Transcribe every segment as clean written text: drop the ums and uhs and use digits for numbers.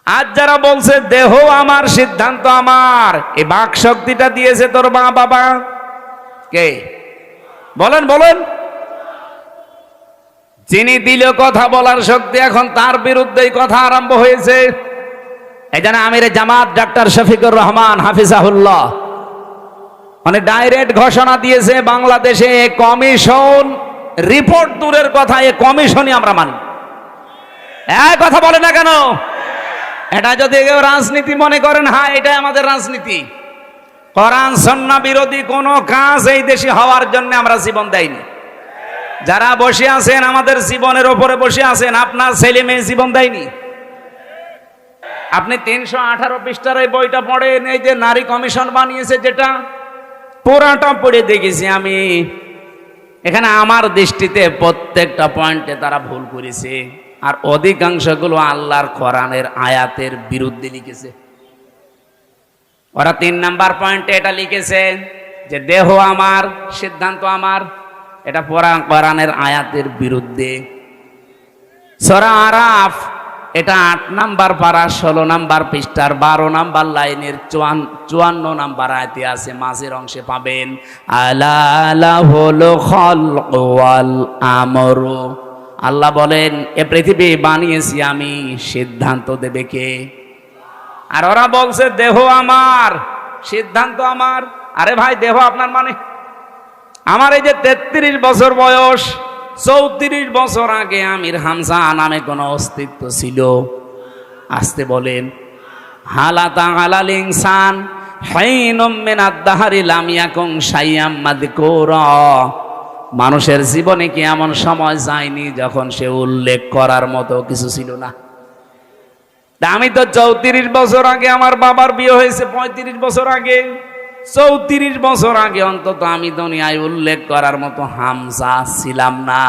আজ যারা বলছে দেহ আমার সিদ্ধান্ত আমার, এই বাক শক্তিটা দিয়েছে তোর মা বাবা কে? বলেন বলেন। যিনি দিল কথা বলার শক্তি, এখন তার বিরুদ্ধেই কথা আরম্ভ হয়েছে। এই জন্য আমির জামাত ডাক্তার শফিকুর রহমান হাফিজাহুল্লাহ মানে ডাইরেক্ট ঘোষণা দিয়েছে, বাংলাদেশে কমিশন রিপোর্ট দূরের কথা, এই কমিশনই আমরা মানি। এক কথা বলে না কেন? এটা যদি কেউ রাজনীতি মনে করেন, হ্যাঁ এটাই আমাদের রাজনীতি। কোরআন সুন্নাহ বিরোধী কোনো কাজ এই দেশে হওয়ার জন্য আমরা জীবন দেইনি। যারা বসে আছেন আমাদের জীবনের ওপরে বসে আছেন, আপনার ছেলে মেয়ে জীবন দেয়নি। আপনি 318 পৃষ্ঠার এই বইটা পড়েন, এই যে নারী কমিশন বানিয়েছে, যেটা পুরাটা পড়ে দেখেছি আমি। এখানে আমার দৃষ্টিতে প্রত্যেকটা পয়েন্টে তারা ভুল করেছে, আর অধিকাংশগুলো আল্লাহর কোরআনের আয়াতের বিরুদ্ধে লিখেছে। ওরা 3 নাম্বার পয়েন্টে এটা লিখেছে যে দেহ আমার সিদ্ধান্ত আমার, এটা কোরআনের আয়াতের বিরুদ্ধে। সূরা আরাফ এটা 8 নাম্বার পারা 16 নাম্বার পৃষ্ঠার 12 নাম্বার লাইনের 54 নাম্বার আয়াতে আছে, মাঝের অংশে পাবেন আলা লাহুল খালকু ওয়াল আমরু। আল্লাহ বলেন এ পৃথিবী বানিয়েছি আমি, সিদ্ধান্ত দেবে কে? আর ওরা বলছে দেহ আমার সিদ্ধান্ত আমার। আরে ভাই, দেহ আপনার মানে? আমার এই যে 33 বছর বয়স, 34 বছর আগে আমির হামজা নামে কোন অস্তিত্ব ছিল? আসতে বলেন। হালাতা আলাল ইনসান হাইনুম মিনাদ দাহরি লাম ইয়াকুন শাইয়াম মাযকুরা। মানুষের জীবনে কি এমন সময় যায়নি যখন সে উল্লেখ করার মতো কিছু ছিল না? আমি তো 34 বছর আগে আমার বাবার বিয়ে হয়েছে, 35 বছর আগে, 34 বছর আগে অন্তত আমি দুনিয়ায় উল্লেখ করার মতো হামজা ছিলাম না।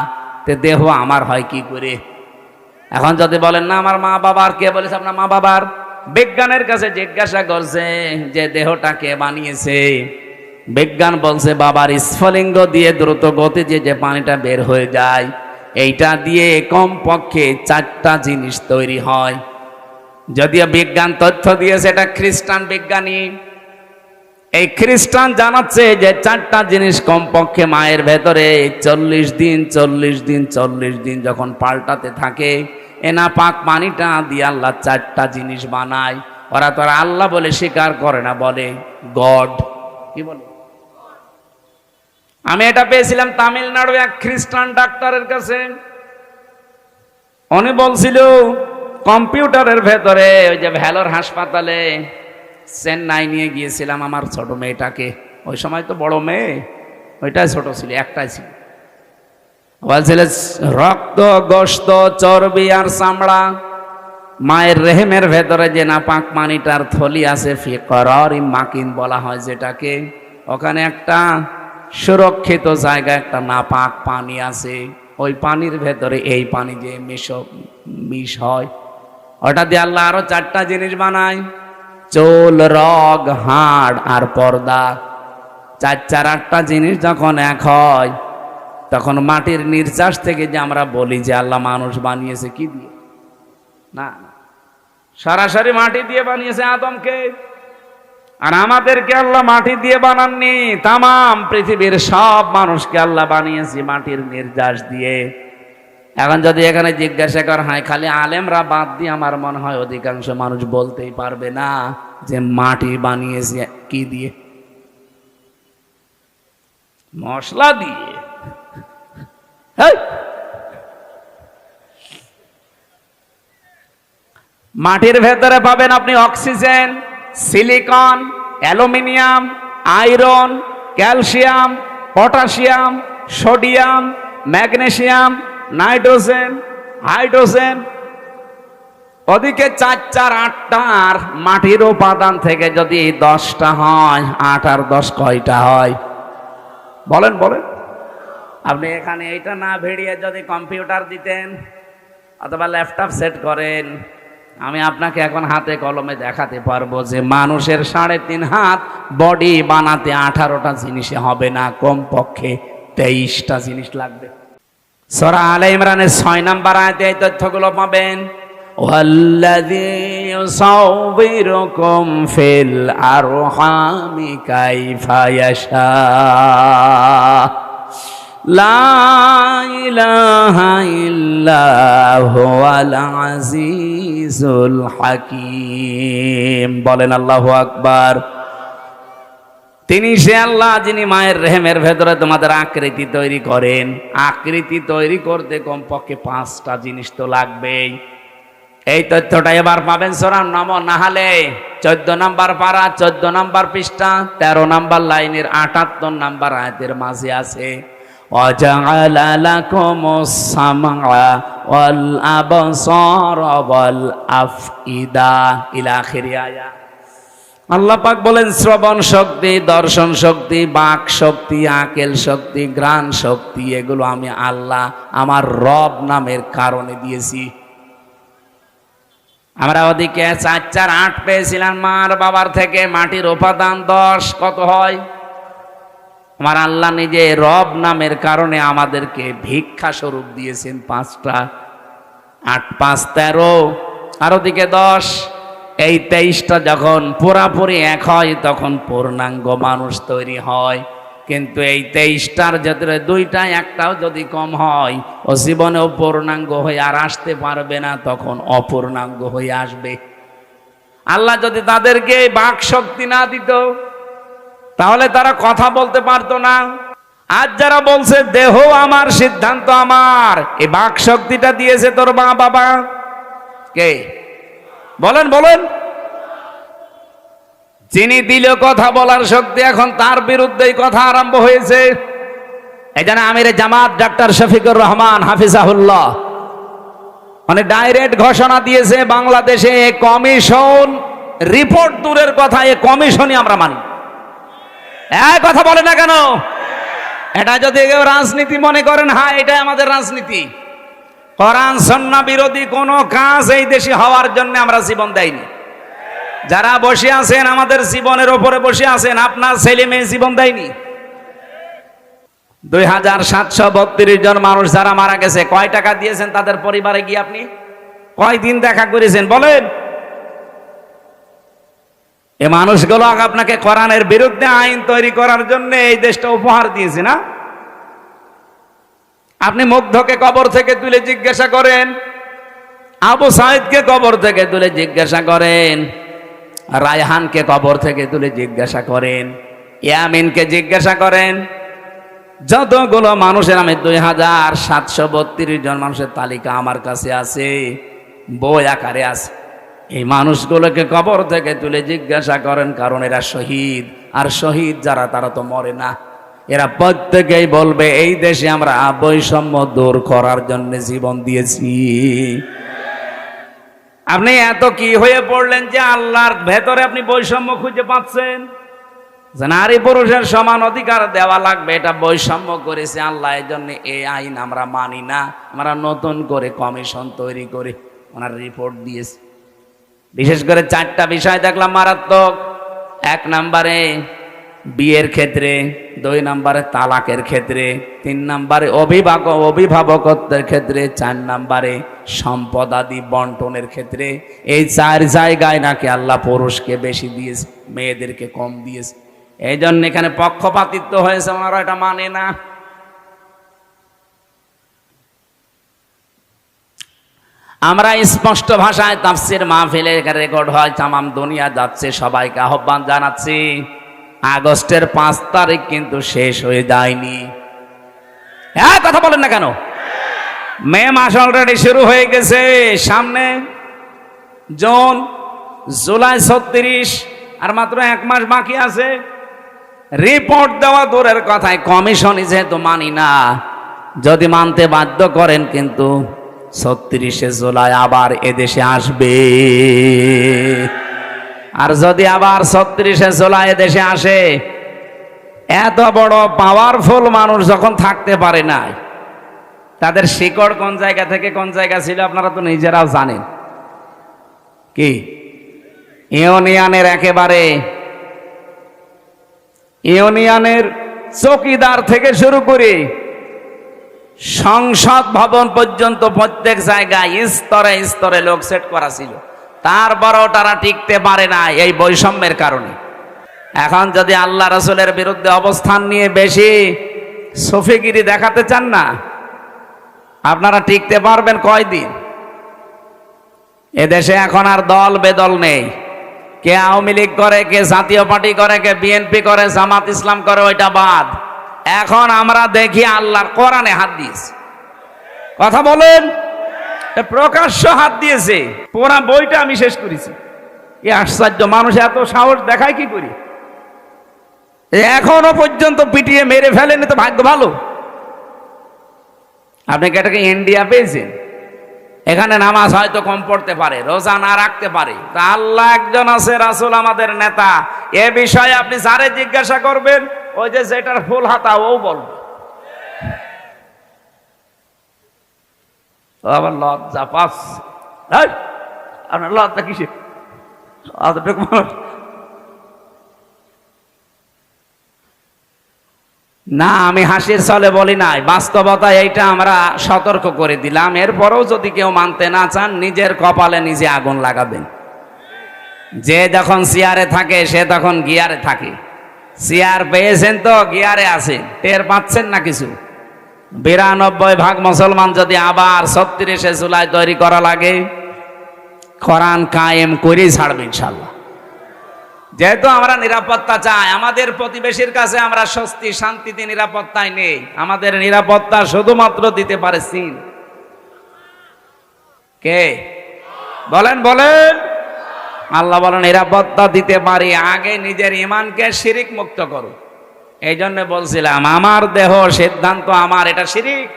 তে দেহ আমার হয় কি করে? এখন যদি বলেন না আমার মা বাবার, কে বলেছে আপনার মা বাবার? বিজ্ঞানের কাছে জিজ্ঞাসা করছে যে দেহটা কে বানিয়েছে? বিজ্ঞান বলছে বাবার স্ফলিঙ্গ দিয়ে দ্রুত গতিতে যে পানিটা বের হয়ে যায়, এইটা দিয়ে কমপক্ষে 4টা জিনিস তৈরি হয়। যদিও বিজ্ঞান তথ্য দিয়েছে, এটা খ্রিস্টান বিজ্ঞানী, এই খ্রিস্টান জানাচ্ছে যে 4টা জিনিস কমপক্ষে মায়ের ভেতরে 40 দিন যখন পাল্টাতে থাকে, এনা পাক পানিটা দিয়ে আল্লাহ 4টা জিনিস বানায়। ওরা তো আর আল্লাহ বলে স্বীকার করে না, বলে গড। কি বলে? আমি এটা পেয়েছিলাম তামিলনাড়ু এক খ্রিস্টান ডাক্তারের কাছে। উনি বলছিল কম্পিউটারের ভেতরে, ওই যে ভ্যালোর হাসপাতালে চেন্নাই নিয়ে গিয়েছিলাম আমার ছোট মেয়েটাকে। ওই সময় তো বড় মেয়ে, ওইটাই ছোট ছিল, একটাই ছিল। বলছিল রক্ত, গোশত, চর্বি আর চামড়া, মায়ের রেহেমের ভেতরে যে নাপাক পানিটার থলি আছে, ফিকরারি মাকিন বলা হয় যেটাকে, ওখানে একটা সুরক্ষিত জায়গা, একটা নাপাক পানি আছে। ওই পানির ভেতরে এই পানি যে মিশ হয়, ওটা দিয়ে আল্লাহ আরো 4টা জিনিস বানায়, চুল, রগ, হাড় আর পর্দা। 8টা জিনিস যখন এক হয়, তখন মাটির নির্যাস থেকে যে আমরা বলি যে আল্লাহ মানুষ বানিয়েছে কি দিয়ে? না, সরাসরি মাটি দিয়ে বানিয়েছে আদমকে। আর আমাদেরকে আল্লাহ মাটি দিয়ে বানাননি, তামাম পৃথিবীর সব মানুষকে আল্লাহ বানিয়েছে মাটির নির্যাস দিয়ে। এখন যদি এখানে জিজ্ঞাসা করা হয়, খালি আলেমরা বাদ দিয়ে আমার মনে হয় অধিকাংশ মানুষ বলতেই পারবে না যে মাটি বানিয়েছে কি দিয়ে? মশলা দিয়ে। মাটির ভেতরে পাবেন আপনি oxygen, silicon, aluminium, iron, calcium, potassium, sodium, magnesium, nitrogen, hydrogen. ওদিকে 4 4 8টার মাটির উপাদান থেকে যদি 10টা হয়, 8 আর 10 কয়টা হয়? বলেন বলেন। আপনি এখানে এইটা না ভিড়িয়ে যদি কম্পিউটার দিতেন অথবা ল্যাপটপ সেট করেন, আমি আপনাকে এখন হাতে কলমে দেখাতে পারবো যে মানুষের 3.5 হাত বডি বানাতে 18টা জিনিসে হবে না, কমপক্ষে 23টা জিনিস লাগবে। সূরা আলে ইমরানের 6 নাম্বার আয়াতে এই তথ্যগুলো পাবেন। ওয়াল্লাযী ইউসাউবিরুকুম ফিল আরহামি কাইফা ইয়াশা লা ইলাহা ইল্লা হুয়াল আজিজুল হাকীম। বলেন আল্লাহু আকবার। তিনি সে আল্লাহ যিনি মায়ের রেহেমের ভেতরে তোমাদের আকৃতি তৈরি করেন। আকৃতি তৈরি করতে কমপক্ষে 5টা জিনিস তো লাগবেই। এই তথ্যটা এবার পাবেন সূরা নাহলে 14 নম্বর পারা 14 নম্বর পৃষ্ঠা 13 নম্বর লাইনের 78 নম্বর আয়াতের মাঝে আছে وَجَعَلَ لَكُمُ السَّمْعَ وَالْأَبْصَارَ وَالْأَفْئِدَةَ ইলা আখির আয়াত। আল্লাহ পাক বলেন শ্রবণ শক্তি, দর্শন শক্তি, বাক শক্তি, আকেল শক্তি, ঘ্রাণ শক্তি এগুলো আমি আল্লাহ আমার রব নামের কারণে দিয়েছি। আমরা ওদিকে 4 4 8 পেয়েছিলাম মার বাবার থেকে, মাটির উপাদান 10 কত হয়? আমার আল্লাহ নিজে রব নামের কারণে আমাদেরকে ভিক্ষা স্বরূপ দিয়েছেন 5টা। 8 5 13 আর ওদিকে 10, এই 23টা যখন পুরাপুরি এক হয় তখন পূর্ণাঙ্গ মানুষ তৈরি হয়। কিন্তু এই 23টার ভিতরে 2টা 1টাও যদি কম হয় ও জীবনেও পূর্ণাঙ্গ হয়ে আর আসতে পারবে না, তখন অপূর্ণাঙ্গ হয়ে আসবে। আল্লাহ যদি তাদেরকে বাক শক্তি না দিত তাহলে তারা কথা বলতে পারতো না। আজ যারা বলছে দেহ আমার, সিদ্ধান্ত আমার, এই বাক শক্তিটা দিয়েছে তোর মা বাবা কে? বলেন বলেন। যিনি দিল কথা বলার শক্তি, এখন তার বিরুদ্ধেই কথা আরম্ভ হয়েছে। এই জন্য আমিরে জামাত ডাক্তার শফিকুর রহমান হাফিজাহুল্লাহ মানে ডাইরেক্ট ঘোষণা দিয়েছে বাংলাদেশে কমিশন রিপোর্ট দূরের কথা, এই কমিশনই আমরা মানি। এক কথা বলে না কেন? এটা যদি কেউ রাজনীতি মনে করেন, হ্যাঁ এটাই আমাদের রাজনীতি। কোরআন সুন্নাহ বিরোধী কোনো কাজ এই দেশে হওয়ার জন্য আমরা জীবন দেইনি। যারা বসে আছেন আমাদের জীবনের ওপরে বসে আছেন, আপনার ছেলে মেয়ে জীবন দেয়নি। 2732 জন মানুষ যারা মারা গেছে, কয় টাকা দিয়েছেন তাদের পরিবারে গিয়ে? আপনি কয়দিন দেখা করেছেন বলেন? এই মানুষগুলো আপনাকে কোরআনের বিরুদ্ধে আইন তৈরি করার জন্য এই দেশটা উপহার দিয়েছে না? আপনি মুগ্ধকে কবর থেকে তুলে জিজ্ঞাসা করেন, আবু সাইদকে কবর থেকে তুলে জিজ্ঞাসা করেন, রায়হানকে কবর থেকে তুলে জিজ্ঞাসা করেন, ইয়ামিনকে জিজ্ঞাসা করেন, যতগুলো মানুষের আমি 2732 জন মানুষের তালিকা আমার কাছে আছে, বই আকারে আছে। এই মানুষগুলোকে কবর থেকে তুলে জিজ্ঞাসা করেন, কারণ এরা শহীদ। আর শহীদ যারা তারা তো মরে না। এরা প্রত্যেকেই বলবে এই দেশে আমরা বৈষম্য দূর করার জন্য জীবন দিয়েছি। আপনি এত কি হয়ে পড়লেন যে আল্লাহর ভেতরে আপনি বৈষম্য খুঁজে পাচ্ছেন? যে নারী পুরুষের সমান অধিকার দেওয়া লাগবে, এটা বৈষম্য করেছে আল্লাহ। এই জন্য এই আইন আমরা মানি না। আমরা নতুন করে কমিশন তৈরি করে ওনার রিপোর্ট দিয়েছি। বিশেষ করে 4টা বিষয় দেখলাম মারাত্মক। 1 নম্বরে বিয়ের ক্ষেত্রে, 2 নম্বরে তালাকের ক্ষেত্রে, 3 নম্বরে অভিভাবকত্বের ক্ষেত্রে, 4 নম্বরে সম্পদ আদি বন্টনের ক্ষেত্রে। এই 4 জায়গায় নাকি আল্লাহ পুরুষকে বেশি দিয়েছে, মেয়েদেরকে কম দিয়েছে। এই জন্য এখানে পক্ষপাতিত্ব হয়েছে, ওনারা এটা মানে না। আমরা স্পষ্ট ভাষায় তাফসীর মাহফিলে রেকর্ড হয়, তামাম দুনিয়া যাচ্ছে, সবাইকে আহ্বান জানাচ্ছি, আগস্টের 5 তারিখ কিন্তু শেষ হয়ে যায়নি। হ্যাঁ কথা বলেন না কেন? মে মাস অলরেডি শুরু হয়ে গেছে, সামনে জুন, জুলাই 36, আর মাত্র 1 মাস বাকি আছে। রিপোর্ট দেওয়া দূরের কথায় কমিশনই যেহেতু মানি না, যদি মানতে বাধ্য করেন কিন্তু 36শে জুলাই আবার এদেশে আসবে। আর যদি আবার 36শে জুলাই এদেশে আসে, এত বড় পাওয়ারফুল মানুষ যখন থাকতে পারে না, তাদের শিকড় কোন জায়গা থেকে কোন জায়গা ছিল আপনারা তো নিজেরাও জানেন। কি ইউনিয়নের একেবারে ইউনিয়নের চৌকিদার থেকে শুরু করে সংসদ ভবন পর্যন্ত প্রত্যেক জায়গায় স্তরে স্তরে লোক সেট করা ছিল, তারপরও তারা টিকতে পারে না এই বৈষম্যের কারণে। এখন যদি আল্লাহ রাসূলের বিরুদ্ধে অবস্থান নিয়ে বেশি সফিগিরি দেখাতে চান না, আপনারা টিকতে পারবেন কয়দিন? এদেশে এখন আর দল বেদল নেই। কে আওয়ামী লীগ করে, কে জাতীয় পার্টি করে, কে বিএনপি করে, জামাত ইসলাম করে, ওইটা বাদ। এখন আমরা দেখি আল্লাহর কোরআনে হাত দিয়েছে। কথা বলেন, প্রকাশ্য হাত দিয়েছে। পুরা বইটা আমি শেষ করেছি। কি আশ্চর্য, মানুষ এত সাহস দেখায় কি করি? এখনো পর্যন্ত পিটিয়ে মেরে ফেলেনি তো ভাগ্য ভালো। আপনি কি এটাকে ইন্ডিয়া পেয়েছেন? এখানে নামাজ হয়তো কম পড়তে পারে, রোজা না রাখতে পারে, তা আল্লাহ একজন আছে, রাসূল আমাদের নেতা। এ বিষয়ে আপনি যারে জিজ্ঞাসা করবেন, ওই যে যেটার ফুল হাতা ও বলবে। আবার লজ্জা পাচ্ছে। আপনার লজ্জা কিসে? না, আমি হাসির ছলে বলি নাই, বাস্তবতা এইটা আমরা সতর্ক করে দিলাম। এরপরেও যদি কেউ মানতে না চান, নিজের কপালে নিজে আগুন লাগাবেন। যে যখন চেয়ারে থাকে সে তখন গিয়ারে থাকে। চেয়ার পেয়েছেন তো গিয়ারে আছেন, টের পাচ্ছেন না কিছু। 92% মুসলমান যদি আবার 36শে জুলাই তৈরি করা লাগে, কোরআন কায়েম করেই ছাড়বে ইনশাল্লাহ। যেহেতু আমরা নিরাপত্তা চাই, আমাদের প্রতিবেশীর কাছে আমরা স্বস্তি শান্তিতে নিরাপত্তায় নেই। আমাদের নিরাপত্তা শুধুমাত্র দিতে পারে চীন। কে বলেন? বলেন। আল্লাহ বলেন নিরাপত্তা দিতে পারি, আগে নিজের ঈমানকে শিরিক মুক্ত করো। এই জন্য বলছিলাম আমার দেহ সিদ্ধান্ত আমার, এটা শিরিক।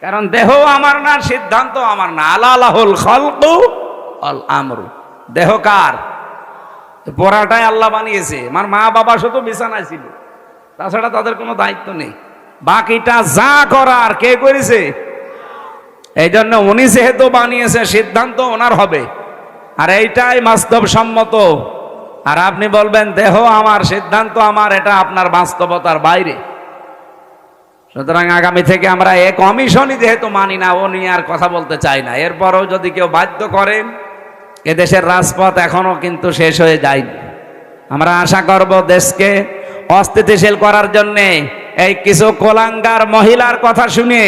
কারণ দেহ আমার না, সিদ্ধান্ত আমার না। আলাহুল খালকু ওয়াল আমরু। দেহ কার? পোড়াটাই আল্লাহ বানিয়েছে। আমার মা বাবা শুধু বিছানায় ছিল, তাছাড়া তাদের কোনো দায়িত্ব নেই। বাকিটা যা করার কে করেছে? এই জন্য উনি যেহেতু বানিয়েছে, সিদ্ধান্ত ওনার হবে, আর এইটাই বাস্তবসম্মত। আর আপনি বলবেন দেহ আমার, সিদ্ধান্ত আমার, এটা আপনার বাস্তবতার বাইরে। সুতরাং আগামী থেকে আমরা এই কমিশনই যেহেতু মানি না, ও নিয়ে আর কথা বলতে চাই না। এরপরও যদি কেউ বাধ্য করেন, এদেশের রাজপথ এখনো কিন্তু শেষ হয়ে যায়নি। আমরা আশা করব দেশকে অস্থিতিশীল করার জন্যে এই কিছু কোলাঙ্গার মহিলার কথা শুনে,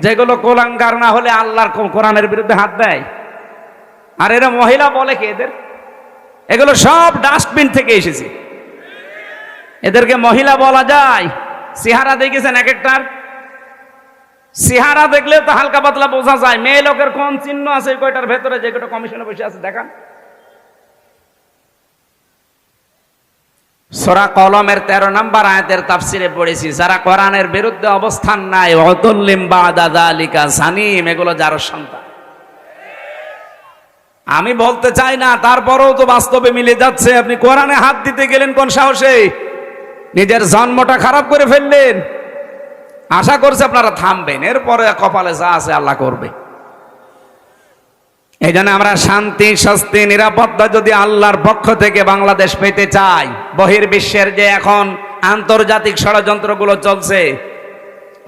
যেগুলো কোলাঙ্গার না হলে আল্লাহর কোরআনের বিরুদ্ধে হাত দেয়। আর এরা মহিলা বলে কি? এগুলো সব ডাস্টবিন থেকে এসেছে। এদেরকে মহিলা বলা যায়? চেহারা দেখেছেন এক একটার? চেহারা দেখলে তো হালকা পাতলা বোঝা যায় মেয়ে লোকের কোন চিহ্ন আছে কয়টার ভেতরে, যে কয়টা কমিশনে বসে আছে দেখান। সূরা কলমের 13 নম্বর আয়াতের তাফসিরে পড়েছি, যারা কোরআনের বিরুদ্ধে অবস্থান নাই, ওয়াতুল্লিম বাদা যালিকা সানিম, এগুলো যার সন্তান। আমি বলতে চাই না, তারপরেও তো বাস্তবে মিলে যাচ্ছে। আপনি কোরআনে হাত দিতে গেলেন কোন সাহসে? নিজের জন্মটা খারাপ করে ফেললেন। আশা করছি আপনারা থামবেন, এরপরে কপালে যা আছে আল্লাহ করবে। এই জন্য আমরা শান্তি, স্বস্তি, নিরাপত্তা যদি আল্লাহর পক্ষ থেকে বাংলাদেশ পেতে চাই, বহির্বিশ্বের যে এখন আন্তর্জাতিক ষড়যন্ত্রগুলো চলছে,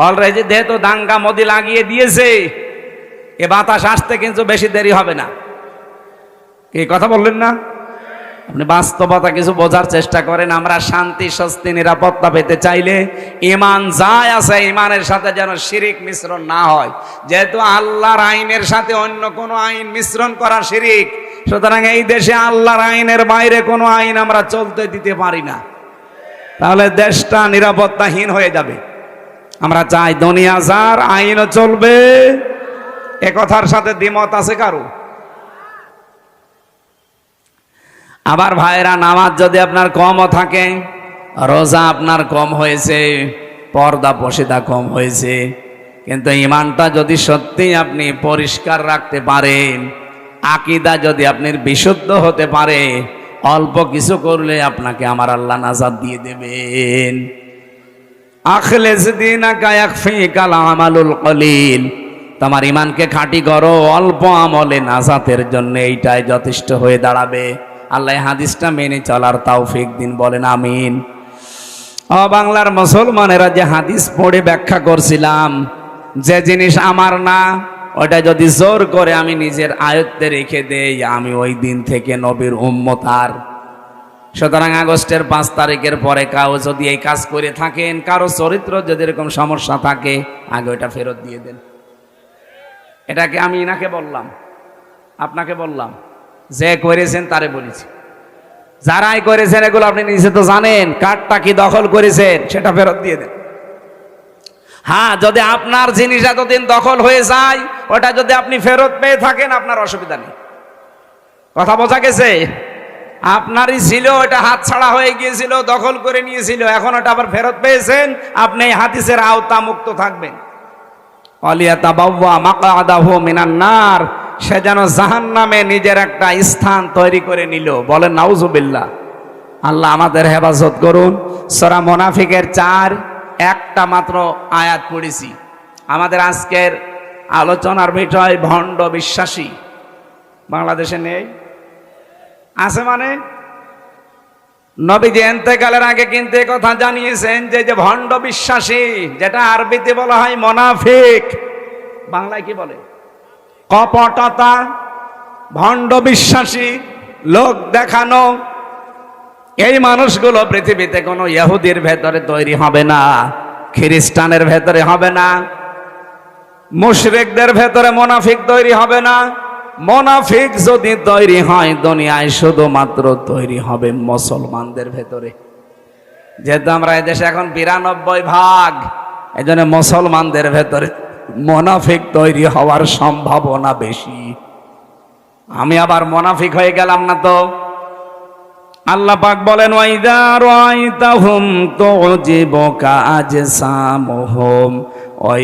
অলরেডি যেহেতু দাঙ্গা মোদি লাগিয়ে দিয়েছে, এ বাতাস আসতে কিন্তু বেশি দেরি হবে না। এই কথা বললেন না? আপনি বাস্তবতা কিছু বোঝার চেষ্টা করেন। আমরা শান্তি, স্বস্তি, নিরাপত্তা পেতে চাইলে ঈমান যাই আছে, ঈমানের সাথে যেন শিরিক মিশ্রণ না হয়। যেহেতু আল্লাহর আইনের সাথে অন্য কোনো আইন মিশ্রণ করা শিরিক, সুতরাং এই দেশে আল্লাহর আইনের বাইরে কোনো আইন আমরা চলতে দিতে পারি না। তাহলে দেশটা নিরাপত্তাহীন হয়ে যাবে। আমরা চাই দুনিয়া যার, আইনও চলবে। এ কথার সাথে দ্বিমত আছে কারো? আবার ভাইরা, নামাজ যদি আপনার কমও থাকে, রোজা আপনার কম হয়েছে, পর্দা পশিদা কম হয়েছে, কিন্তু ঈমানটা যদি সত্যি আপনি পরিষ্কার রাখতে পারেন, আকীদা যদি আপনি বিশুদ্ধ হতে পারে, অল্প কিছু করলে আপনাকে আমার আল্লাহ নাজাত দিয়ে দেবেন। আখলিস দীনাকা ইয়াকফিকাল আমালুল কলিল। তোমার ঈমানকে খাঁটি করো, অল্প আমলে নাজাতের জন্য এইটাই যথেষ্ট হয়ে দাঁড়াবে। আল্লাহ হাদিসটা মেনে চলার তৌফিক দিন, বলেন আমিন। ও বাংলার মুসলমানেরা, যে হাদিস পড়ে ব্যাখ্যা করছিলাম, যে জিনিস আমার না ওটা যদি জোর করে আমি নিজের আয়ত্তে রেখে দেই, আমি ওই দিন থেকে নবীর উম্মত আর। সুতরাং আগস্টের 5 তারিখের পরে কাউ যদি এই কাজ করে থাকেন, কারো চরিত্র যদি এরকম সমস্যা থাকে, আগে ওটা ফেরত দিয়ে দেন। এটাকে আমি ইনাকে বললাম, আপনাকে বললাম, যে করেছেন তারে বলেছি। যারাই করেছেন এগুলো আপনি নিজে তো জানেন, কার্ডটা কি দখল করেছেন সেটা ফেরত দিয়ে দেন। হ্যাঁ, যদি আপনার জিনিস এতদিন দখল হয়ে যায়, ওটা যদি আপনি ফেরত পেয়ে থাকেন, আপনার অসুবিধা নেই। কথা বোঝা গেছে? আপনারই ছিল, ওটা হাতছাড়া হয়ে গিয়েছিল, দখল করে নিয়েছিল, এখন ওটা আবার ফেরত পেয়েছেন, আপনি এই হাদিসের আওতা মুক্ত থাকবেন। ওয়ালিয়াতাবাওয়া মাকআদাহু মিনান নার, সে যেন জাহান্নামে নিজের একটা স্থান তৈরি করে নিল। বলেন নাউজুবিল্লাহ। আল্লাহ আমাদের হেফাজত করুন। সূরা মুনাফিকের 4 একটা মাত্র আয়াত পড়েছি। আমাদের আজকের আলোচনার বিষয় ভণ্ড বিশ্বাসী। বাংলাদেশে নেই, আছে মানে নবীজি ইন্তেকালের আগে কিন্তু এই কথা জানিয়েছেন যে ভণ্ড বিশ্বাসী, যেটা আরবিতে বলা হয় মুনাফিক, বাংলায় কি বলে? কপটতা, ভণ্ড বিশ্বাসী, লোক দেখানো। এই মানুষগুলো পৃথিবীতে কোনো ইহুদির ভেতরে তৈরি হবে না, খ্রিস্টানের ভেতরে হবে না, মুশরিকদের ভেতরে মুনাফিক তৈরি হবে না। মুনাফিক যদি তৈরি হয় দুনিয়ায়, শুধুমাত্র তৈরি হবে মুসলমানদের ভেতরে। যেহেতু আমরা এদেশে এখন 92%, এই জন্য মুসলমানদের ভেতরে মুনাফিক তৈরি হওয়ার সম্ভাবনা বেশি। আমি আবার মুনাফিক হয়ে গেলাম না তো? আল্লাহ পাক বলেন, ওয়াইদা রাআইতাহুম তুজিবুকা আজসামুহুম ওয়া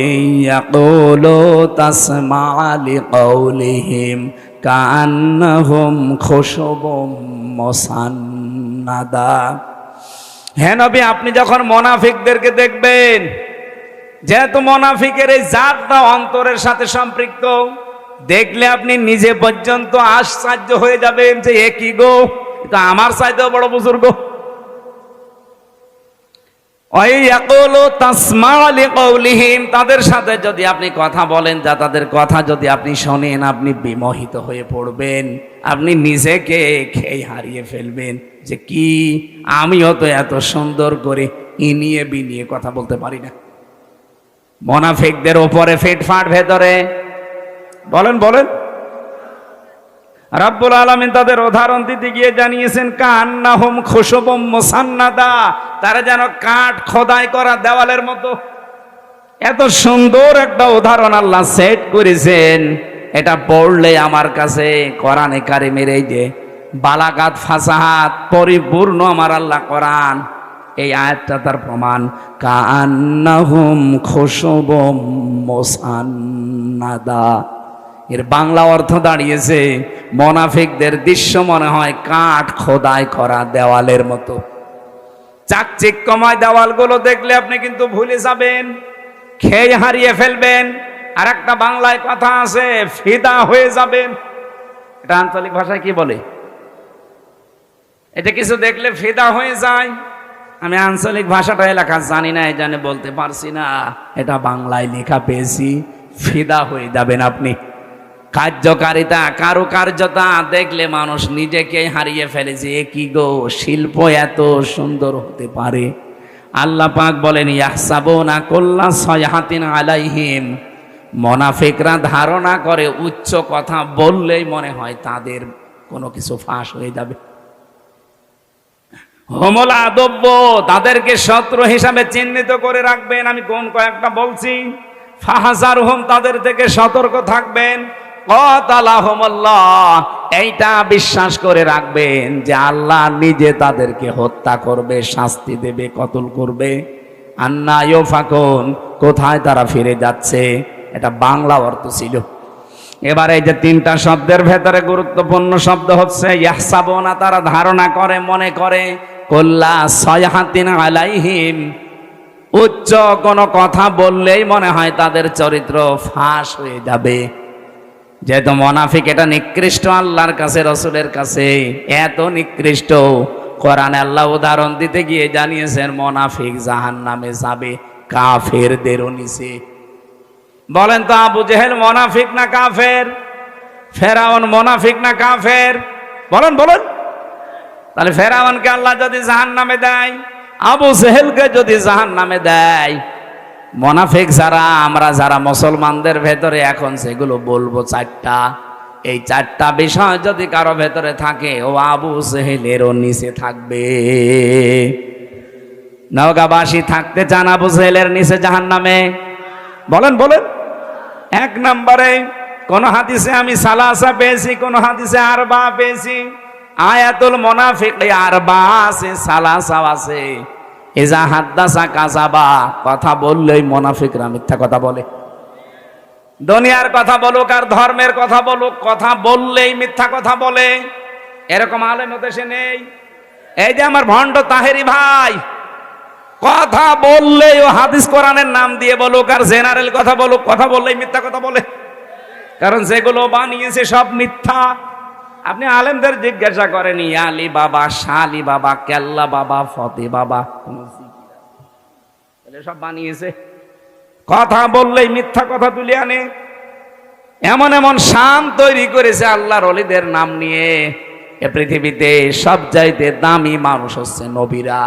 ইয়াকুলু তাসমা'ু লিকাউলিহিম কাআন্নাহুম খুশুবুম মুসান্নাদা। হে নবী, আপনি যখন মুনাফিকদেরকে দেখবেন, যেহেতু মুনাফিকের এই জাতটা অন্তরের সাথে সম্পৃক্ত, দেখলে আপনি নিজে পর্যন্ত আশ্চর্য হয়ে যাবেন যে এ কি গো, এটা আমার চাইতেও বড় বুজুর্গ। তাদের সাথে যদি আপনি কথা বলেন, যা তাদের কথা যদি আপনি শোনেন, আপনি বিমোহিত হয়ে পড়বেন, আপনি নিজেকে খেয়ে হারিয়ে ফেলবেন যে কি, আমিও তো এত সুন্দর করে ইনিয়ে বিনিয়ে কথা বলতে পারি না। মুনাফিকদের উপরে ফিটফাট, ভেতরে বলেন বলেন। রাব্বুল আলামিন তাদের উদাহরণ দিতে গিয়ে জানিয়েছেন, কান্নাহুম খুশুবুম মুসান্নাদা, তারা যেন কাঠ খোদাই করা দেওয়ালের মতো। এত সুন্দর একটা উদাহরণ আল্লাহ সেট করেছেন, এটা পড়লে আমার কাছে কোরআনে কারিমের এই যে বালাগাত ফাসাহাত পরিপূর্ণ আমার আল্লাহ কোরআন, এই আয়াতটা তার প্রমাণ। কান্নাহুম খুশুবুম মুসান্নাদা, এর বাংলা অর্থ দাঁড়িয়েছে, মুনাফিকদের দৃশ্য মনে হয় কাঠ খোদাই করা দেওয়ালের মতো। চাকচিক্যময় দেওয়ালগুলো দেখলে আপনি কিন্তু ভুলে যাবেন, খেয়ে হারিয়ে ফেলবেন। আর একটা বাংলায় কথা আছে, ফিদা হয়ে যাবেন। এটা আঞ্চলিক ভাষায় কি বলে? এটা কিছু দেখলে ফিদা হয়ে যায়। আমি আঞ্চলিক ভাষাটা এলাকা জানি না, এই জন্য বলতে পারছি না। এটা বাংলায় লেখা পেয়েছি, ফিদা হয়ে যাবেন আপনি। কার্যকারিতা, কারুকার্যতা দেখলে মানুষ নিজেকে হারিয়ে ফেলেছে, এ কি গো, শিল্প এত সুন্দর হতে পারে। আল্লাহ পাক বলেন, ইয়াহসাবুনা কুল্লা সাইহাতিন আলাইহিম, মুনাফিকরা ধারণা করে উচ্চ কথা বললেই মনে হয় তাদের কোনো কিছু ফাঁস হয়ে যাবে। হুমুল আদব্য, তাদেরকে শত্রু হিসাবে চিহ্নিত করে রাখবেন। আমি কোন কয়েকটা বলছি। ফাহজারহুম, তাদের থেকে সতর্ক থাকবেন। ক্বাতালাহুমুল্লাহ, এইটা বিশ্বাস করে রাখবেন যে আল্লাহ নিজে তাদেরকে হত্যা করবে, শাস্তি দেবে, কতল করবে। আন্না ইউফাকুন, কোথায় তারা ফিরে যাচ্ছে, এটা বাংলা অর্থ ছিল। এবার এই যে 3টা শব্দের ভেতরে গুরুত্বপূর্ণ শব্দ হচ্ছে ইয়াহসাবুনা, তারা ধারণা করে, মনে করে, কুল্লা সাইহাতিন আলাইহিম, উচ্চ কোনো কথা বললেই মনে হয় তাদের চরিত্র ফাঁস হয়ে যাবে। যেহেতু মুনাফিক এটা নিকৃষ্ট আল্লাহর কাছে, রসুলের কাছে এত নিকৃষ্ট, কোরআনে আল্লাহ উদাহরণ দিতে গিয়ে জানিয়েছেন মুনাফিক জাহান্নামে যাবে কাফেরদেরও নিচে। বলেন তো আবু জেহেল মোনাফিক না কাফের? ফেরাউন মোনাফিক না কাফের? বলেন বলেন। তাহলে ফেরাউনকে আল্লাহ যদি জাহান্নামে দেয়, আবু জেহেলকে যদি জাহান্নামে দেয়, মোনাফিক যারা আমরা যারা মুসলমানদের ভেতরে এখন সেগুলো বলবো চারটা, এই চারটা বিষয় যদি কারো ভেতরে থাকে ও আবু জেহেলেরও নিচে থাকবে। নওগাঁবাসী থাকতে চান আবু জেহেলের নিচে জাহান্নামে? বলেন বলেন। এক নম্বরে কোন হাদিসে আমি সালাসা পেয়েছি, কোন হাদিসে আরবা পেয়েছি। আয়াতুল মুনাফিক আরবা আছে, সালাসা আছে। ইজা হাদ্দাসা কাযাবা, কথা বললেই মুনাফিকরা মিথ্যা কথা বলে। দুনিয়ার কথা বলুক আর ধর্মের কথা বলুক, কথা বললেই মিথ্যা কথা বলে। এরকম আলেম দেশে নেই। এই যে আমার ভণ্ড তাহেরি ভাই, কথা বললেই ও হাদিস কোরআনের নাম দিয়ে বলুক আর জেনারেল কথা বলুক, কথা বললেই মিথ্যা কথা বলে। কারণ যেগুলো বানিয়েছে সব মিথ্যা। আপনি আলেমদের জিজ্ঞাসা করেন, আলী বাবা, শালি বাবা, কেল্লা বাবা, ফতে বাবা, সব বানিয়েছে। কথা বললেই মিথ্যা কথা তুলে আনে। এমন এমন শান তৈরি করেছে আল্লাহর ওলিদের নাম নিয়ে। এ পৃথিবীতে সবচাইতে দামি মানুষ হচ্ছে নবীরা।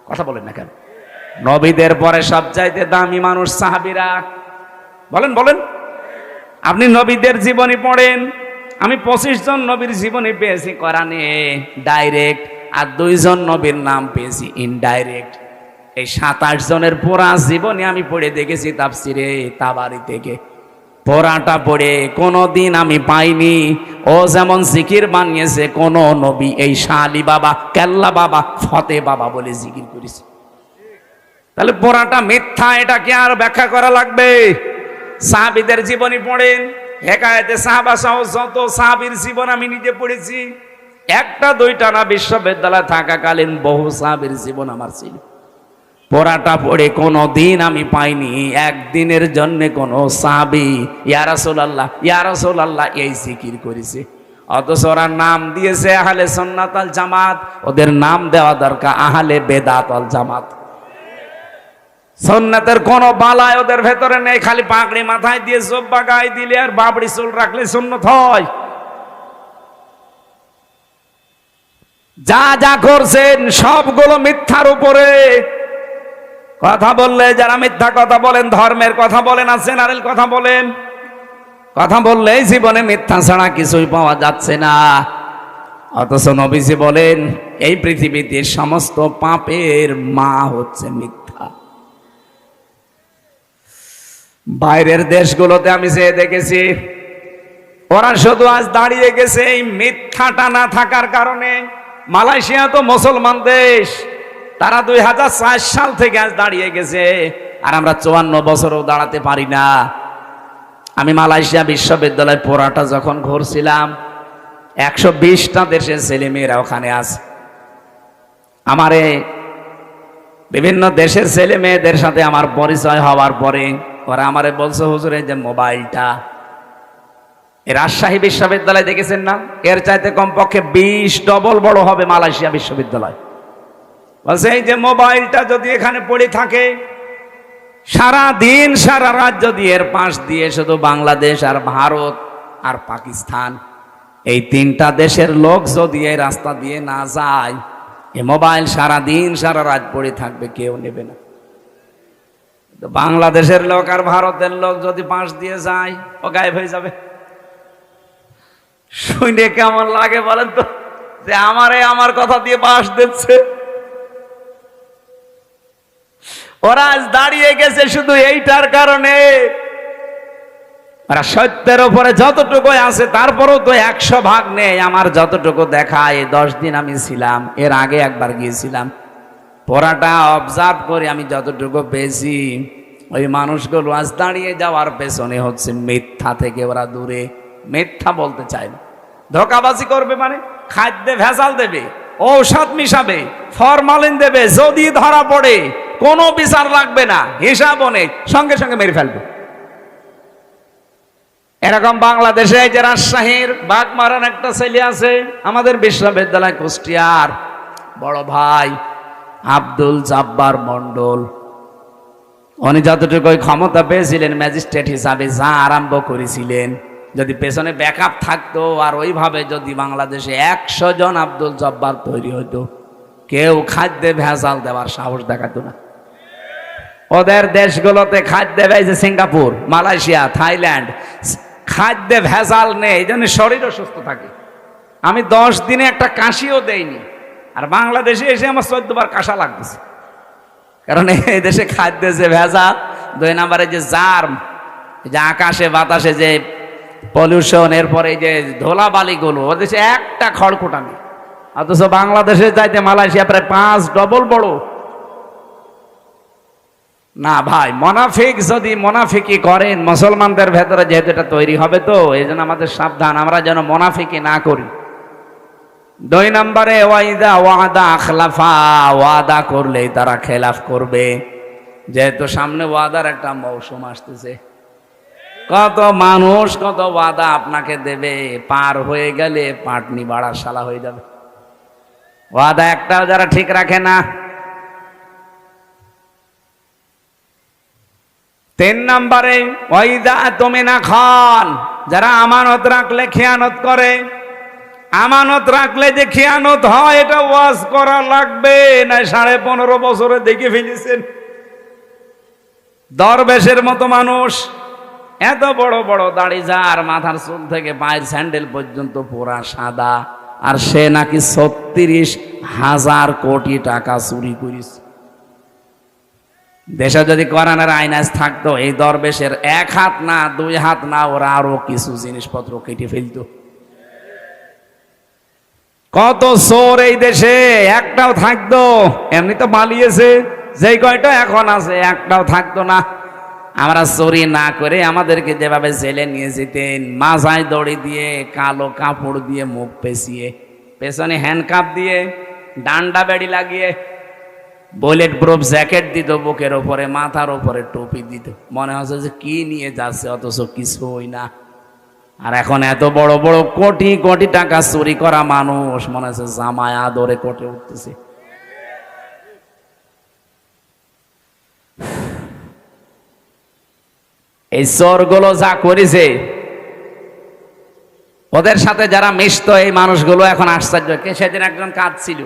কথা বলেন না কেন? নবীদের পরে সবচাইতে দামি মানুষ সাহাবীরা। বলেন বলেন। আপনি নবীদের জীবনী পড়েন। আমি 25 জন নবীর জীবনী পেয়েছি কোরআনে ডাইরেক্ট, আর 2 জন নবীর নাম পেয়েছি ইনডাইরেক্ট। এই 27 জনের পুরা জীবনী আমি পড়ে দেখেছি তাফসিরে তাবারি থেকে। পুরাটা পড়ে কোনোদিন আমি পাইনি ও যেমন জিকির বানিয়েছে কোন নবী এই শালি বাবা, কেল্লা বাবা, ফতে বাবা বলে জিকির করেছে। তাহলে পুরাটা মিথ্যা, এটা কি আর ব্যাখ্যা করা লাগবে? সাহাবীদের জীবনী পড়েন, হেকায়েতে সাহাবা সহ যত সাহাবীর জীবন আমি নিজে পড়েছি। একটা দুইটা না, বিশ্ববিদ্যালয়ে থাকাকালীন বহু সাহাবীর জীবন আমার ছিল। পড়াটা পড়ে কোনো দিন আমি পাইনি একদিনের জন্য কোনো সাহাবী ইয়া রাসূলুল্লাহ ইয়া রাসূলুল্লাহ এই জিকির করেছে। অথচ ওরা নাম দিয়েছে আহলে সুন্নাত ওয়াল জামাত, ওদের নাম দেওয়া দরকার আহলে বেদাত ওয়াল জামাত। সুন্নাতের কোনো বালাই ওদের ভেতরে নেই। খালি পাগড়ি মাথায় দিয়ে জব্বা গায়ে দিলে আর বাবড়ি চুল রাখলে সুন্নত হয়। যা যা করছেন সবগুলো মিথ্যার উপরে। কথা বললে যারা মিথ্যা কথা বলেন, ধর্মের কথা বলেন আর জেনারেল কথা বলেন, কথা বললেই জীবনে মিথ্যা ছাড়া কিছুই পাওয়া যাচ্ছে না। অথচ নবীজি বলেন এই পৃথিবীতে সমস্ত পাপের মা হচ্ছে মিথ্যা। বাইরের দেশগুলোতে আমি যেয়ে দেখেছি ওরা শুধু আজ দাঁড়িয়ে গেছে এই মিথ্যাটা না থাকার কারণে। মালয়েশিয়া তো মুসলমান দেশ, তারা 2004 সাল থেকে আজ দাঁড়িয়ে গেছে, আর আমরা 54 বছরও দাঁড়াতে পারি না। আমি মালয়েশিয়া বিশ্ববিদ্যালয় পড়াটা যখন ঘুরছিলাম, 120টা দেশের ছেলে মেয়েরা ওখানে আছে। আমারে বিভিন্ন দেশের ছেলে মেয়েদের সাথে আমার পরিচয় হওয়ার পরে ওরা আমারে বলছে, হুজুর এই যে মোবাইলটা, এই রাজশাহী বিশ্ববিদ্যালয় দেখেছেন না, এর চাইতে কমপক্ষে 20 ডবল বড় হবে মালয়েশিয়া বিশ্ববিদ্যালয়। বলছে এই যে মোবাইলটা যদি এখানে পড়ে থাকে, সারা দিন সারা রাত যদি এর পাশ দিয়ে শুধু বাংলাদেশ আর ভারত আর পাকিস্তান এই 3টা দেশের লোক যদি এই রাস্তা দিয়ে না যায়, এই মোবাইল সারা দিন সারা রাত পড়ে থাকবে, কেউ নেবে না। বাংলাদেশের লোক আর ভারতের লোক যদি পাশ দিয়ে যায়, ও গায়েব হয়ে যাবে। শুনে কেমন লাগে বলেন তো, যে আমার কথা দিয়ে পাশ দিচ্ছে। ওরা আজ দাঁড়িয়ে গেছে শুধু এইটার কারণে। ওরা সত্যের উপরে যতটুকু আছে তারপরেও তো 100 ভাগ নেই। আমার যতটুকু দেখা, এই 10 দিন আমি ছিলাম, এর আগে একবার গিয়েছিলাম, পড়াটা অবজার্ভ করে আমি যতটুকু পেয়েছি, ওই মানুষগুলো আজ দাঁড়িয়ে যাওয়ার পেছনে হচ্ছে মিথ্যা থেকে ওরা দূরে। মিথ্যা বলতে চায় না, ধোঁকাবাজি করবে, মানে খাদ্যে ভেজাল দেবে, ঔষধ মিশাবে, ফরমালিন দেবে। যদি ধরা পড়ে কোনো বিচার লাগবে না, হিসাব অনেক, সঙ্গে সঙ্গে মেরে ফেলবে। এরকম বাংলাদেশে এই যে রাজশাহীর বাগমারার একটা ছেলে আছে, আমাদের বিশ্ববিদ্যালয় কুষ্টিয়ার বড় ভাই আব্দুল জাব্বার মন্ডল, উনি যতটুকু ক্ষমতা পেয়েছিলেন ম্যাজিস্ট্রেট হিসাবে যা আরম্ভ করেছিলেন, যদি পেছনে ব্যাকআপ থাকতো আর ওইভাবে যদি বাংলাদেশে 100 জন আব্দুল জব্বার তৈরি হতো, কেউ খাদ্যে ভেজাল দেওয়ার সাহস দেখাতো না। ওদের দেশগুলোতে খাদ্যে ভেজে, সিঙ্গাপুর, মালয়েশিয়া, থাইল্যান্ড, খাদ্যে ভেজাল নেই, এই জন্য শরীরও সুস্থ থাকে। আমি 10 দিনে একটা কাশিও দেইনি, আর বাংলাদেশে এসে আমার 14 বার কাশা লাগতেছে। কারণ এই দেশে খাদ্যে যে ভেজাল, 2 নম্বরে যে জার্ম, যে আকাশে বাতাসে যে পলিউশন, এরপরে যে ধুলাবালিগুলো, ও দেশে একটা খড়কুটা নেই। অথচ বাংলাদেশে যাইতে মালয়েশিয়া প্রায় 5 ডবল বড়। না ভাই, মোনাফিক যদি মোনাফিকি করেন, মুসলমানদের ভেতরে যেহেতু এটা তৈরি হবে, তো এই জন্য আমাদের সাবধান, আমরা যেন মোনাফিকি না করি। 2 নম্বরে ওয়াইদা ওয়াদা আখলাফা, ওয়াদা করলেই তারা খেলাফ করবে। যেহেতু সামনে ওয়াদার একটা মৌসুম আসতেছে, কত মানুষ কত ওয়াদা আপনাকে দেবে, পার হয়ে গেলে পাটনি বাড়ার শালা হয়ে যাবে। ওয়াদা একটাও যারা ঠিক রাখে না। 3 নম্বরে ওয়াইদা তুমিনা খান, যারা আমানত রাখলে খেয়ানত করে। আমানত রাখলে যে খেয়ানত হয় এটা ওয়াজ করা লাগবে না। 15.5 বছরে দেখে ফেলেছেন দরবেশের মতো মানুষ, এত বড় বড় দাড়ি, যার মাথার চুল থেকে পায়ের স্যান্ডেল পর্যন্ত পুরা সাদা, আর সে নাকি 36,000 কোটি টাকা চুরি করিস। দেশে যদি কোরআনের আইনাজ থাকতো, এই দরবেশের 1 হাত না 2 হাত না, ওরা আরো কিছু জিনিসপত্র কেটে ফেলতো। কত চোর এই দেশে, একটাও থাকতো, এমনি তো পালিয়েছে, যেই কয়টা এখন আছে একটাও থাকতো না। আমরা চুরি না করে আমাদেরকে যেভাবে জেলে নিয়ে যেতেন, মাথায় দড়ি দিয়ে, কালো কাপড় দিয়ে মুখ পেঁচিয়ে, পেছনে হ্যান্ডকাপ দিয়ে, ডান্ডা বেড়ি লাগিয়ে, বুলেট প্রুফ জ্যাকেট দিত বুকের ওপরে, মাথার ওপরে টুপি দিত, মনে হচ্ছে যে কি নিয়ে যাচ্ছে, অথচ কিছুই না। আর এখন এত বড় বড় কোটি কোটি টাকা চুরি করা মানুষ মনে হচ্ছে জামায় আদরে কোটে উঠতেছে। এই চোরগুলো যা করেছে, ওদের সাথে যারা মিশত, এই মানুষগুলো এখন আশ্চর্য। কে সেদিন একজন কাঁদছিল,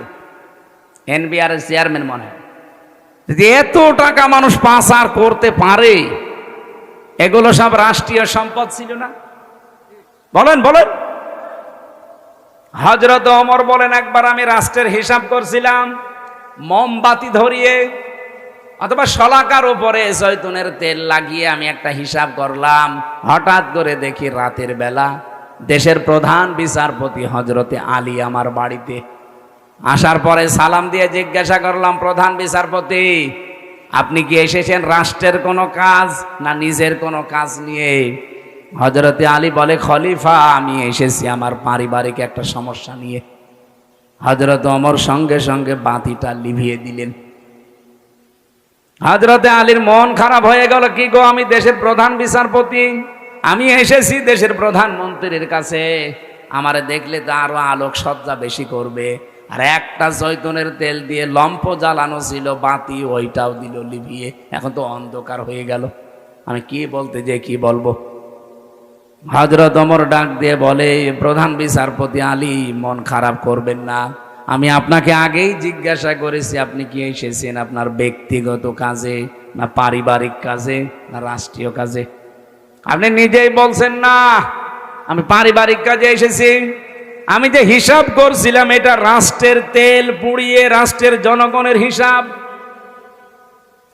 এনবিআর এর চেয়ারম্যান মনে হয়, এত টাকা মানুষ পাচার করতে পারে, এগুলো সব রাষ্ট্রীয় সম্পদ ছিল না? বলেন বলেন। হযরত ওমর বলেন, একবার আমি রাষ্ট্রের হিসাব করছিলাম, মোমবাতি ধরিয়ে অথবা শলাকার উপরে জয়তুনের তেল লাগিয়ে আমি একটা হিসাব করলাম। হঠাৎ করে দেখি রাতের বেলা দেশের প্রধান বিচারপতি হযরতে আলী আমার বাড়িতে আসার পরে সালাম দিয়ে জিজ্ঞাসা করলাম, প্রধান বিচারপতি, আপনি কি এসেছেন রাষ্ট্রের কোনো কাজ না নিজের কোনো কাজ নিয়ে? হযরতে আলী বলে, খলিফা, আমি এসেছি আমার পারিবারিক একটা সমস্যা নিয়ে। হযরত ওমর সঙ্গে সঙ্গে বাতিটা লিভিয়ে দিলেন। হযরতে আলীর মন খারাপ হয়ে গেল, কি গো, আমি দেশের প্রধান বিচারপতি, আমি এসেছি দেশের প্রধানমন্ত্রীর কাছে, আমারে দেখলে তো আরো আলোক সজ্জা বেশি করবে। আর একটা জয়তুনের তেল দিয়ে লম্ফ জ্বালানো ছিল, বাতি ওইটাও দিল লিভিয়ে, এখন তো অন্ধকার হয়ে গেল, আমি কি বলতে যে কি বলবো। হযরত ওমর ডাক দিয়ে বলে, প্রধান বিচারপতি আলী, মন খারাপ করবেন না, আমি আপনাকে আগেই জিজ্ঞাসা করেছি আপনি কি এসেছেন আপনার ব্যক্তিগত কাজে না পারিবারিক কাজে না রাষ্ট্রীয় কাজে? আপনি নিজেই বলছেন না আমি পারিবারিক কাজে এসেছি। আমি যে হিসাব করছিলাম এটা রাষ্ট্রের তেল পুড়িয়ে রাষ্ট্রের জনগণের হিসাব।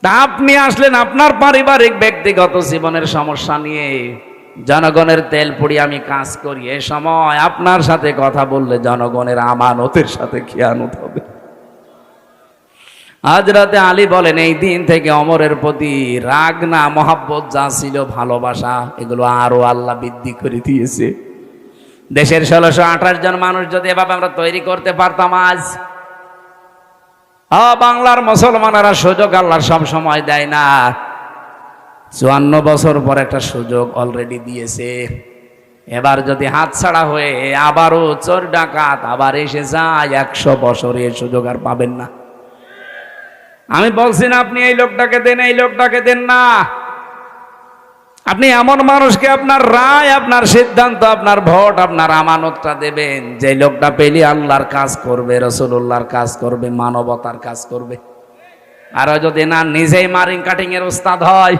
তা আপনি আসলেন আপনার পারিবারিক ব্যক্তিগত জীবনের সমস্যা নিয়ে, জনগণের তেল পুড়িয়ে আমি কাজ করি। এ সময় আপনার সাথে কথা বললে জনগণের আমানতের সাথে খেয়ানত হবে। হযরতে আলী বলেন, এই দিন থেকে ওমরের প্রতি রাগ না মহব্বত যা ছিল, ভালোবাসা, এগুলো আরো আল্লাহ বৃদ্ধি করে দিয়েছে। দেশের 1628 জন মানুষ যদি এভাবে আমরা তৈরি করতে পারতাম, আজ বাংলার মুসলমানেরা সুযোগ আল্লাহ সব সময় দেয় না, 54 বছর পর একটা সুযোগ অলরেডি দিয়েছে। এবার যদি হাতছাড়া হয়ে আবারও চোর ডাকাত আবার এসে যায়, 100 বছরে সুযোগ আর পাবেন না। আমি বলছি না আপনি এই লোকটাকে দেন, এই লোকটাকে দেন না। আপনি এমন মানুষকে আপনার রায়, আপনার সিদ্ধান্ত, আপনার ভোট, আপনার আমানতটা দেবেন যে লোকটা পেলে আল্লাহর কাজ করবে, রাসূলুল্লাহর কাজ করবে, মানবতার কাজ করবে। আর যদি না নিজেই মারিং কাটিং এর উস্তাদ হয়,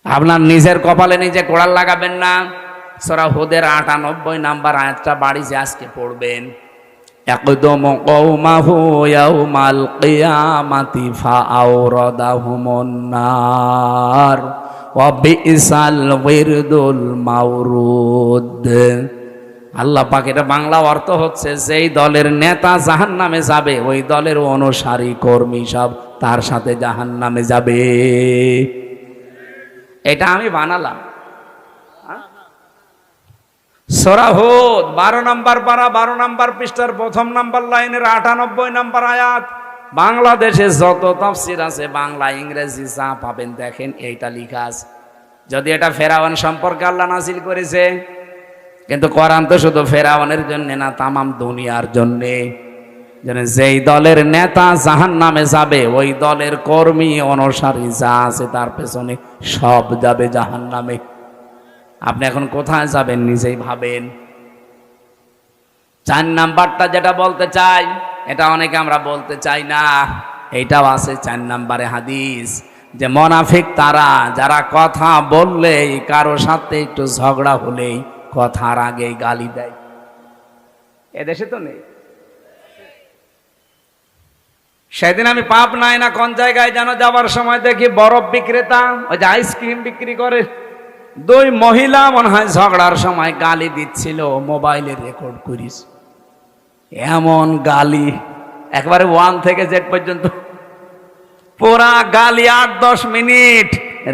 আপনার নিজের কপালে নিজে কোড়াল লাগাবেন না। সূরা হুদের ৯৮ নাম্বার আয়াতটা বাড়িতে আজকে পড়বেন। ইয়াকদুমু কওমাহু ইয়াউমাল কিয়ামাতি ফাআওরাদাহুমুন নার ওয়া বিসাল ওয়িরদুল মাওরুদ। আল্লাহ পাক, এটা বাংলা অর্থ হচ্ছে যেই দলের নেতা জাহান্নামে যাবে ওই দলের অনুসারী কর্মী সব তার সাথে জাহান্নামে যাবে। এটা আমি বানালাম। সূরা হুদ ১২ নম্বর পারা ১২ নম্বর পৃষ্ঠার ১ম নম্বর লাইনের ৯৮ নম্বর আয়াত। বাংলাদেশে যত তাফসীর আছে, বাংলা ইংরেজি যা পাবেন দেখেন এইটা লেখা আছে। যদি এটা ফেরাউন সম্পর্কে আল্লাহ নাযিল করেছে, কিন্তু কোরআন তো শুধু ফেরাউনের জন্য না, তামাম দুনিয়ার জন্যে। যেই দলের নেতা জাহান্নামে যাবে ওই দলের কর্মী অনুসারী যা আছে তার পেছনে সব যাবে জাহান্নামে। আপনি এখন কোথায় যাবেন নিজেই ভাবেন। ৪ নাম্বারটা যেটা বলতে চাই, এটা অনেকে আমরা বলতে চাই না, এইটাও আছে ৪ নাম্বারে হাদিস, যে মুনাফিক তারা যারা কথা বললেই, কারো সাথে একটু ঝগড়া হলেই কথার আগেই গালি দেয়। এদেশে তো নেই। সেদিন আমি পাবনায় না কোন জায়গায় যেন যাবার সময় দেখি বরফ বিক্রেতা, ওই যে আইসক্রিম বিক্রি করে, ২ মহিলা মনে হয় ঝগড়ার সময় গালি দিচ্ছিল, মোবাইলে রেকর্ড করিস। এমন গালি, একবারে 1 থেকে Z পর্যন্ত পুরা গালি, ৮-১০ মিনিট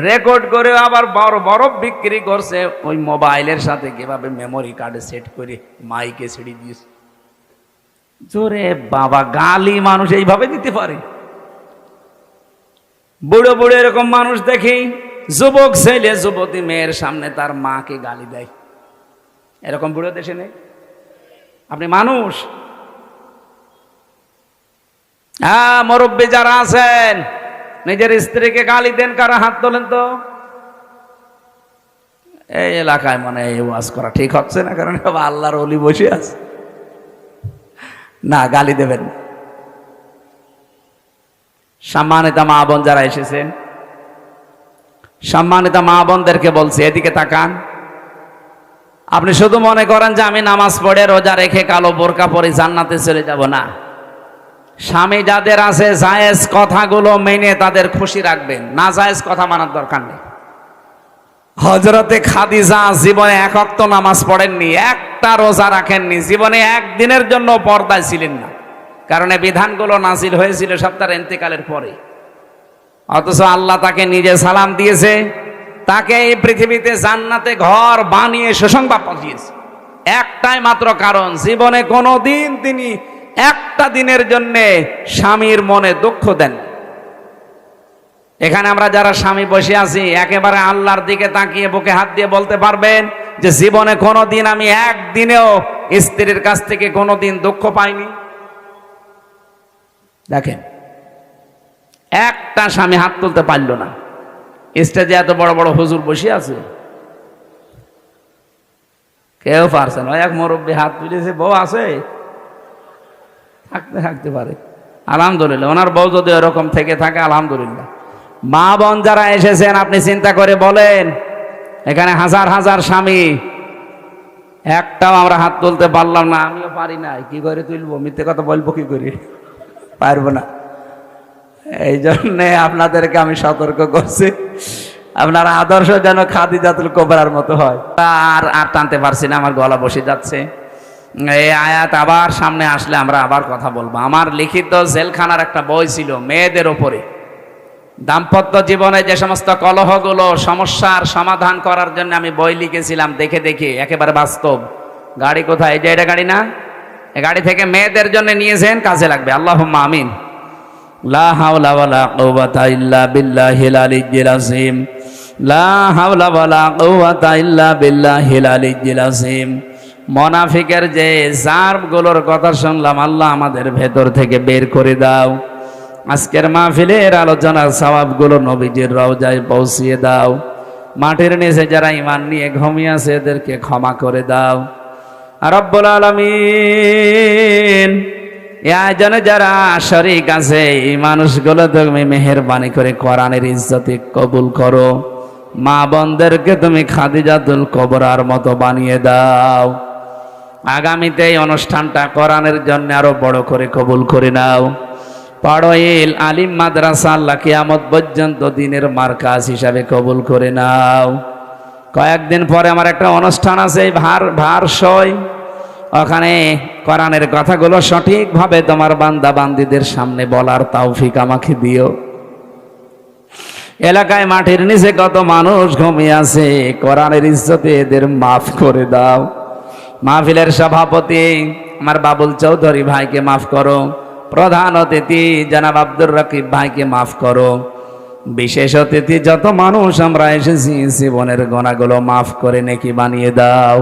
রেকর্ড করে আবার বরফ বিক্রি করছে ওই মোবাইলের সাথে, কিভাবে মেমোরি কার্ডে সেট করে মাইকে ছেড়ে দিয়েছে। জোরে বাবা, গালি মানুষ এইভাবে দিতে পারে? বুড়ো বুড়ো এরকম মানুষ দেখি, যুবক ছেলে যুবতী মেয়ের সামনে তার মাকে গালি দেয়। এরকম বুড়ো দেশে নেই? আপনি মানুষ? হ্যাঁ, মুরব্বী যারা আছেন নিজের স্ত্রীকে গালি দেন, কারা হাত তোলেন তো। এই এলাকায় মানে এই ওয়াজ করা ঠিক হচ্ছে না, কারণ আল্লাহর ওলি বসে আছে। না, গালি দেবেন। সম্মানিত মা বোন যারা এসেছেন, সম্মানিত মা বোনদেরকে বলছি, এদিকে তাকান। আপনি শুধু মনে করেন যে আমি নামাজ পড়ে রোজা রেখে কালো বোরকা পরে জান্নাতে চলে যাব, না। স্বামী যাদের আছে জায়েজ কথাগুলো মেনে তাদের খুশি রাখবেন, না জায়েজ কথা মানার দরকার নেই। হযরতে খাদিজা জীবনে ১ ওয়াক্ত নামাজ পড়েননি, একটা রোজা রাখেননি, জীবনে একদিনের জন্য পর্দায় ছিলেন না, কারণ এই বিধানগুলো নাজিল হয়েছিল সব তার ইন্তেকালের পরে। অথচ আল্লাহ তাকে নিজে সালাম দিয়েছে, তাকে এই পৃথিবীতে জান্নাতে ঘর বানিয়ে সুসংবাদ পাঠিয়েছে। একটাই মাত্র কারণ, জীবনে কোনোদিন তিনি একটা দিনের জন্য স্বামীর মনে দুঃখ দেন। এখানে আমরা যারা স্বামী বসে আছি, একেবারে আল্লাহর দিকে তাকিয়ে বুকে হাত দিয়ে বলতে পারবেন যে জীবনে কোনোদিন আমি একদিনেও স্ত্রীর কাছ থেকে কোনোদিন দুঃখ পাইনি? দেখেন, একটা স্বামী হাত তুলতে পারল না। স্টেজে এত বড় বড় হুজুর বসে আছে, কেউ পারছে না। এক মুরব্বী হাত তুলেছে, বউ আছে, থাকতে পারে, আলহামদুলিল্লাহ। ওনার বউ যদি এরকম থেকে থাকে আলহামদুলিল্লাহ। মা বোন যারা এসেছেন, আপনি চিন্তা করে বলেন, এখানে হাজার হাজার স্বামী, একটাও আমরা হাত তুলতে পারলাম না। আমিও পারি না, কি করে তুলবো? মিথ্যে কথা বলবো কি করে? পারবো না। এই জন্যে আপনাদেরকে আমি সতর্ক করছি, আপনার আদর্শ যেন খাদিজাতুল কুবরার মতো হয়। আর টানতে পারছি না, আমার গলা বসে যাচ্ছে। এই আয়াত আবার সামনে আসলে আমরা আবার কথা বলবো। আমার লিখিত জেলখানার একটা বই ছিল মেয়েদের ওপরে, দাম্পত্য জীবনে যে সমস্ত কলহগুলো, সমস্যার সমাধান করার জন্য আমি বই লিখেছিলাম, দেখে দেখে একেবারে বাস্তব। গাড়ি কোথায়? এই যে এটা গাড়ি না, এই গাড়ি থেকে মেয়েদের জন্য নিয়েছেন, কাজে লাগবে। আল্লাহুম্মা আমিন। লা হাওলা ওয়ালা কুওয়াতা ইল্লা বিল্লাহিল আলিয়্যিল আযীম। লা হাওলা ওয়ালা কুওয়াতা ইল্লা বিল্লাহিল আলিয়্যিল আযীম। মুনাফিকের যে জারগুলোর কথা শুনলাম, আল্লাহ আমাদের ভেতর থেকে বের করে দাও। আজকের মাহফিলের আলোচনার সওয়াবগুলো নবীজির রওজায় পৌঁছিয়ে দাও। মাটির নিচে যারা ঈমান নিয়ে ঘুমিয়ে আছে এদেরকে ক্ষমা করে দাও রব্বুল আলামিন। এই আয়োজনে যারা শরীক আছে এই মানুষগুলো তুমি মেহেরবানি করে কোরআনের ইজ্জতে কবুল করো। মা বোনদেরকে তুমি খাদিজাতুল কুবরার মতো বানিয়ে দাও। আগামীতে এই অনুষ্ঠানটা কোরআনের জন্য আরো বড় করে কবুল করে নাও। পাড়ইল আলিম মাদ্রাসা আল্লাহ কিয়ামত পর্যন্ত দিনের মার্কাজ হিসাবে কবুল করে নাও। কয়েকদিন পরে আমার একটা অনুষ্ঠান আছে ভারসই, ওখানে কোরআনের কথাগুলো সঠিকভাবে তোমার বান্দা বান্দীদের সামনে বলার তৌফিক আমাকে দিও। এলাকায় মাটির নিচে কত মানুষ ঘুমিয়ে আছে, কোরআনের ইজ্জতে এদের মাফ করে দাও। মাহফিলের সভাপতি আমার বাবুল চৌধুরী ভাইকে মাফ করো। প্রধান অতিথি জনাব আব্দুর রকিব ভাইকে মাফ করো। বিশেষ অতিথি যত মানুষ আমরা এসেছি জীবনের গুনাহগুলো মাফ করে নেকি বানিয়ে দাও।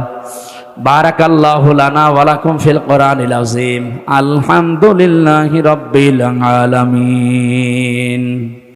বারাকাল্লাহু লানা ওয়া লাকুম ফিল কোরআনিল আযীম। আলহামদুলিল্লাহি রাব্বিল আলামিন।